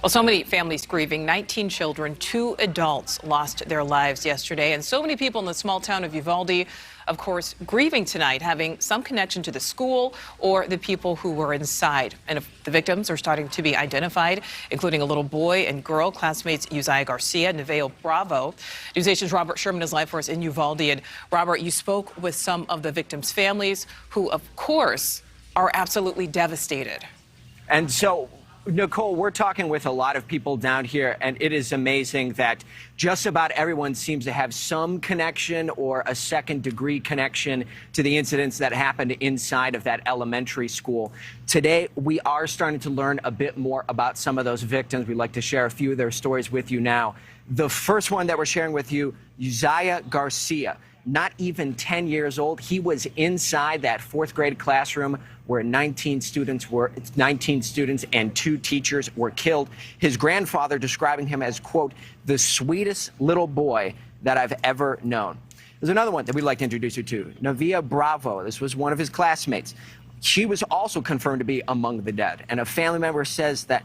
Well, so many families grieving. 19 children, 2 adults lost their lives yesterday. And so many people in the small town of Uvalde, of course, grieving tonight, having some connection to the school or the people who were inside. And if the victims are starting to be identified, including a little boy and girl, classmates Uzziah Garcia, Nichole Berlie. NewsNation's Robert Sherman is live for us in Uvalde. And Robert, you spoke with some of the victims' families who, of course, are absolutely devastated. And so, Nichole, we're talking with a lot of people down here, and it is amazing that just about everyone seems to have some connection or a second-degree connection to the incidents that happened inside of that elementary school. Today, we are starting to learn a bit more about some of those victims. We'd like to share a few of their stories with you now. The first one that we're sharing with you, Uzziah Garcia. Not even 10 years old. He was inside that 4th grade classroom where 19 students and 2 teachers were killed. His grandfather describing him as, quote, the sweetest little boy that I've ever known. There's another one that we'd like to introduce you to, Nichole Berlie. This was one of his classmates. She was also confirmed to be among the dead. And a family member says that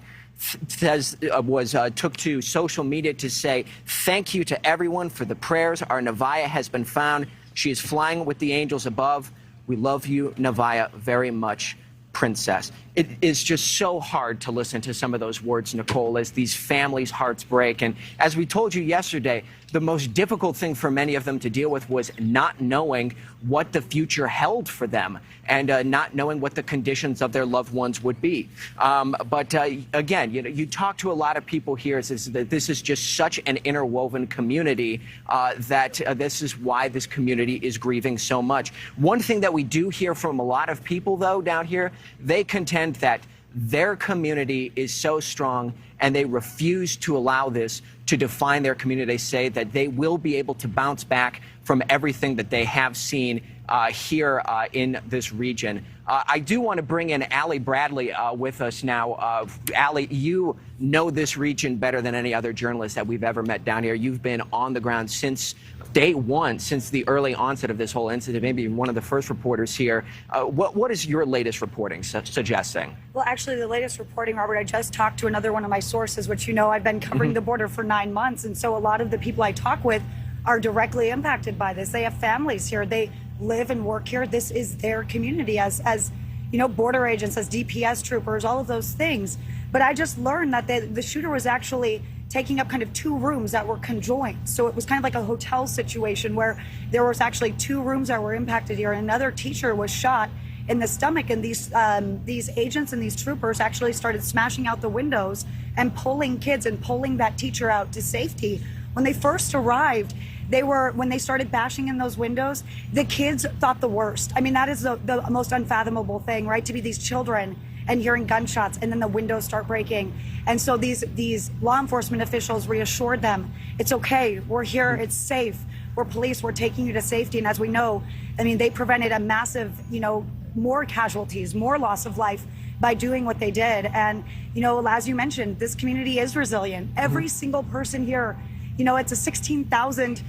took to social media to say, thank you to everyone for the prayers. Our Nichole has been found. She is flying with the angels above. We love you, Nichole, very much, princess. It is just so hard to listen to some of those words, Nichole, as these families' hearts break. And as we told you yesterday, the most difficult thing for many of them to deal with was not knowing what the future held for them and not knowing what the conditions of their loved ones would be. But again, you talk to a lot of people here. This is just such an interwoven community that this is why this community is grieving so much. One thing that we do hear from a lot of people, though, down here, they contend that their community is so strong and they refuse to allow this to define their community. They say that they will be able to bounce back from everything that they have seen here in this region. I do want to bring in Allie Bradley with us now. Allie, you know this region better than any other journalist that we've ever met down here. You've been on the ground since day one, since the early onset of this whole incident, maybe one of the first reporters here. What is your latest reporting suggesting? Well, actually, the latest reporting, Robert, I just talked to another one of my sources, which you know I've been covering the border for 9 months. And so a lot of the people I talk with are directly impacted by this. They have families here. They live and work here. This is their community as you know, border agents, as DPS troopers, all of those things. But I just learned that the shooter was actually taking up kind of 2 rooms that were conjoined. So it was kind of like a hotel situation where there was actually 2 rooms that were impacted here. Another teacher was shot in the stomach, and these agents and these troopers actually started smashing out the windows and pulling kids and pulling that teacher out to safety. When they first arrived, when they started bashing in those windows, the kids thought the worst. I mean, that is the most unfathomable thing, right? To be these children and hearing gunshots, and then the windows start breaking. And so these law enforcement officials reassured them, it's okay, we're here, it's safe, we're police, we're taking you to safety. And as we know, I mean, they prevented a massive, more casualties, more loss of life by doing what they did. And, as you mentioned, this community is resilient. Every single person here, it's a 16,000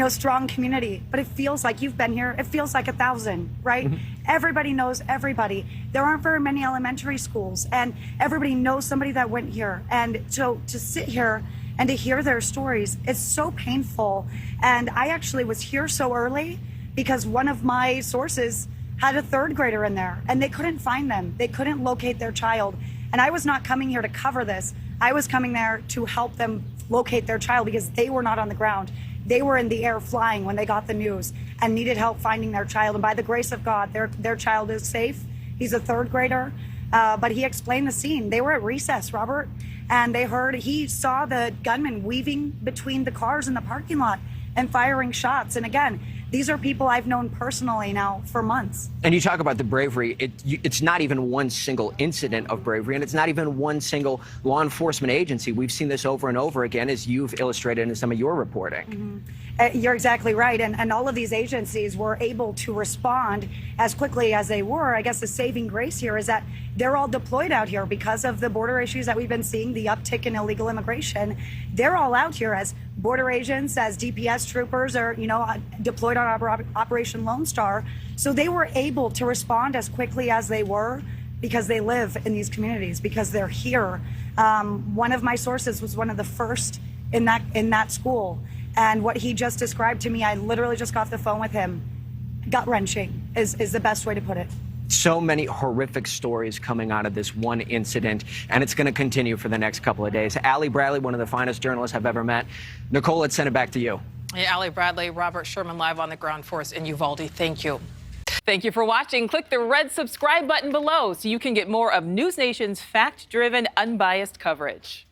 strong community, but it feels like you've been here. It feels like 1,000, right? Everybody knows everybody. There aren't very many elementary schools, and everybody knows somebody that went here. And so to sit here and to hear their stories, it's so painful. And I actually was here so early because one of my sources had a 3rd grader in there, and they couldn't find them. They couldn't locate their child. And I was not coming here to cover this. I was coming there to help them locate their child because they were not on the ground. They were in the air flying when they got the news and needed help finding their child. And by the grace of God, their child is safe. He's a 3rd grader, but he explained the scene. They were at recess, Robert, and he saw the gunman weaving between the cars in the parking lot and firing shots. And again, these are people I've known personally now for months. And you talk about the bravery. It's not even one single incident of bravery, and it's not even one single law enforcement agency. We've seen this over and over again, as you've illustrated in some of your reporting. You're exactly right. And all of these agencies were able to respond as quickly as they were. I guess the saving grace here is that they're all deployed out here because of the border issues that we've been seeing, the uptick in illegal immigration. They're all out here as border agents, as DPS troopers, or deployed on Operation Lone Star. So they were able to respond as quickly as they were because they live in these communities, because they're here. One of my sources was one of the first in that school. And what he just described to me, I literally just got off the phone with him. Gut-wrenching is the best way to put it. So many horrific stories coming out of this one incident, and it's going to continue for the next couple of days. Allie Bradley, one of the finest journalists I've ever met. Nichole, let's send it back to you. Hey, Allie Bradley, Robert Sherman live on the ground for us in Uvalde. Thank you. Thank you for watching. Click the red subscribe button below so you can get more of NewsNation's fact-driven, unbiased coverage.